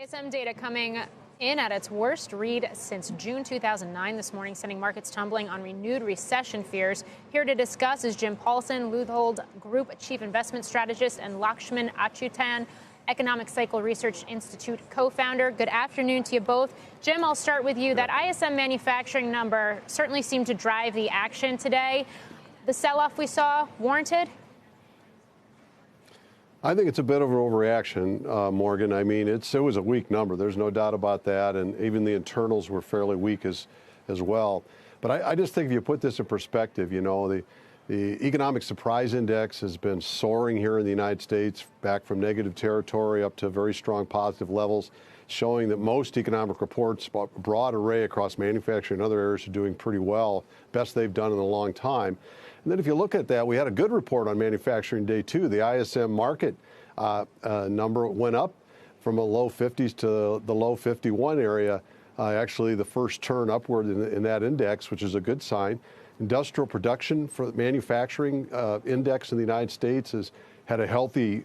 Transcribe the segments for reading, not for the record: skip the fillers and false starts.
ISM data coming in at its worst read since June 2009 this morning, sending markets tumbling on renewed recession fears. Here to discuss is Jim Paulsen, Leuthold Group Chief Investment Strategist, and Lakshman Achuthan, Economic Cycle Research Institute co-founder. Good afternoon to you both. Jim, I'll start with you. That ISM manufacturing number certainly seemed to drive the action today. The sell-off we saw, warranted? I think it's a bit of an overreaction, Morgan. I mean, it was a weak number. There's no doubt about that. And even the internals were fairly weak as well. But I just think if you put this in perspective, you know, the economic surprise index has been soaring here in the United States, back from negative territory up to very strong positive levels, showing that most economic reports, a broad array across manufacturing and other areas, are doing pretty well, best they've done in a long time. And then if you look at that, we had a good report on manufacturing day too. The ISM market number went up from a low 50s to the low 51 area. Actually, the first turn upward in that index, which is a good sign. Industrial production for manufacturing index in the United States has had a healthy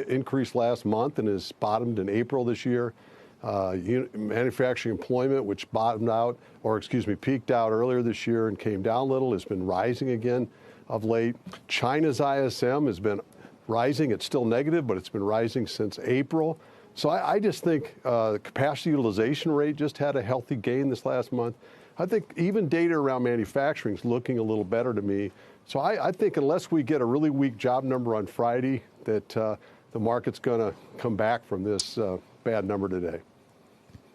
increase last month and has bottomed in April this year. Manufacturing employment, which peaked out earlier this year and came down a little, has been rising again of late. China's ISM has been rising. It's still negative, but it's been rising since April. So I just think the capacity utilization rate just had a healthy gain this last month. I think even data around manufacturing is looking a little better to me. So I think unless we get a really weak job number on Friday, that the market's going to come back from this bad number today.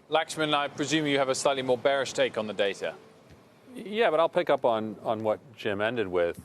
Lakshman, I presume you have a slightly more bearish take on the data. Yeah, but I'll pick up on what Jim ended with,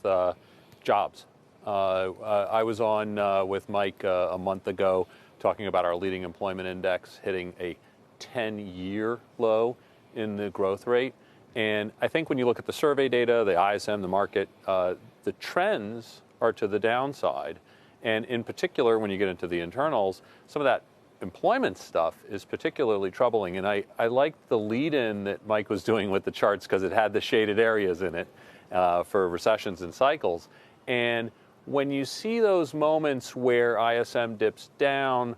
jobs. I was on with Mike a month ago talking about our leading employment index hitting a 10-year low in the growth rate. And I think when you look at the survey data, the ISM, the market, the trends are to the downside. And in particular, when you get into the internals, some of that employment stuff is particularly troubling. And I liked the lead-in that Mike was doing with the charts because it had the shaded areas in it for recessions and cycles. And when you see those moments where ISM dips down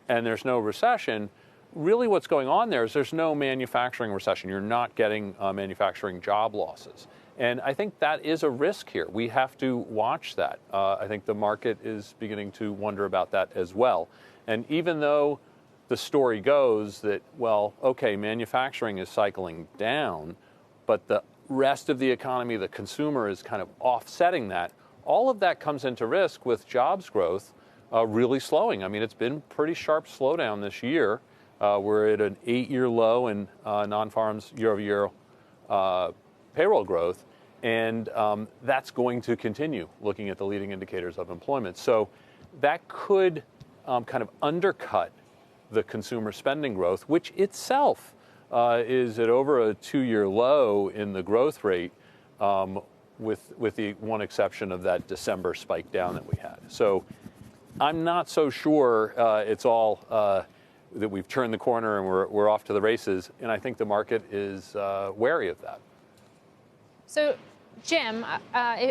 and there's no recession, really what's going on there is there's no manufacturing recession. You're not getting manufacturing job losses. And I think that is a risk here. We have to watch that. I think the market is beginning to wonder about that as well. And even though the story goes that, well, okay, manufacturing is cycling down, but the rest of the economy, the consumer, is kind of offsetting that, all of that comes into risk with jobs growth really slowing. I mean, it's been pretty sharp slowdown this year. We're at an 8-year low in non-farms year-over-year payroll growth, and that's going to continue looking at the leading indicators of employment. So that could kind of undercut the consumer spending growth, which itself is at over a 2-year low in the growth rate, with the one exception of that December spike down that we had. So I'm not so sure it's all that we've turned the corner and we're off to the races, and I think the market is wary of that. So, Jim,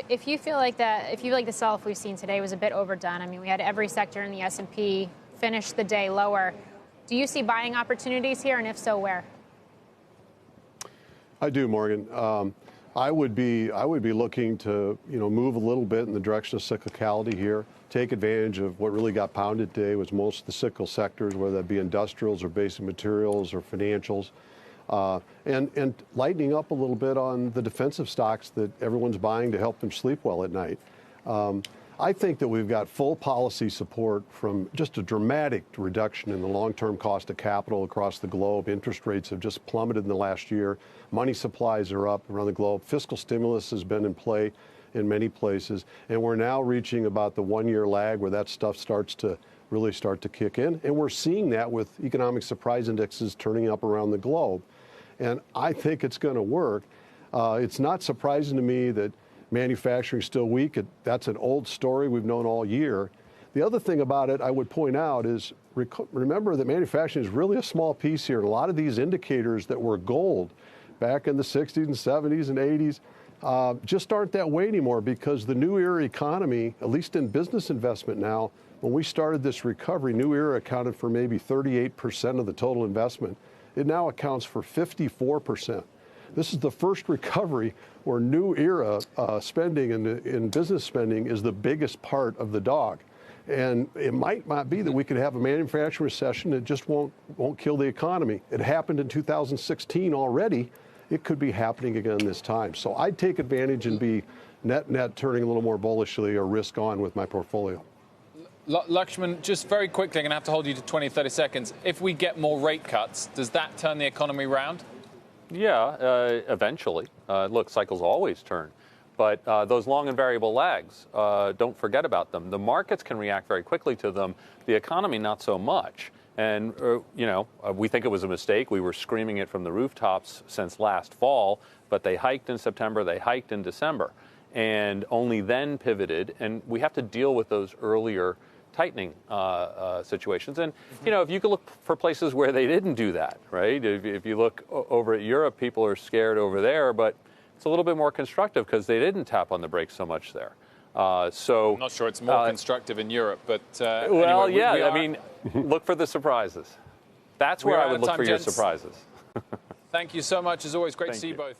if you feel like the sell-off we've seen today was a bit overdone, I mean, we had every sector in the S&P finish the day lower. Do you see buying opportunities here, and if so, where? I do, Morgan. I would be looking to move a little bit in the direction of cyclicality here. Take advantage of what really got pounded today was most of the cyclical sectors, whether that be industrials or basic materials or financials, and lightening up a little bit on the defensive stocks that everyone's buying to help them sleep well at night. I think that we've got full policy support from just a dramatic reduction in the long-term cost of capital across the globe. Interest rates have just plummeted in the last year. Money supplies are up around the globe. Fiscal stimulus has been in play in many places. And we're now reaching about the 1-year lag where that stuff starts to really start to kick in. And we're seeing that with economic surprise indexes turning up around the globe. And I think it's going to work. It's not surprising to me that manufacturing is still weak. That's an old story we've known all year. The other thing about it I would point out is remember that manufacturing is really a small piece here. A lot of these indicators that were gold back in the 60s and 70s and 80s just aren't that way anymore, because the new era economy, at least in business investment now, when we started this recovery, new era accounted for maybe 38% of the total investment. It now accounts for 54%. This is the first recovery where new era spending in business spending is the biggest part of the dog. And it might not be that we could have a manufacturing recession that just won't kill the economy. It happened in 2016 already. It could be happening again this time. So I'd take advantage and be net turning a little more bullishly or risk on with my portfolio. Lakshman, just very quickly, I'm going to have to hold you to 20, 30 seconds. If we get more rate cuts, does that turn the economy round? Yeah, eventually. Look, cycles always turn. But those long and variable lags, don't forget about them. The markets can react very quickly to them. The economy, not so much. And, we think it was a mistake. We were screaming it from the rooftops since last fall. But they hiked in September. They hiked in December. And only then pivoted. And we have to deal with those earlier tightening situations. And, if you could look for places where they didn't do that, right? If you look over at Europe, people are scared over there. But it's a little bit more constructive because they didn't tap on the brakes so much there. So I'm not sure it's more constructive in Europe, but well, anyway, yeah. I mean, look for the surprises. That's where I would look for your surprises. Thank you so much, as always. Great to see you both.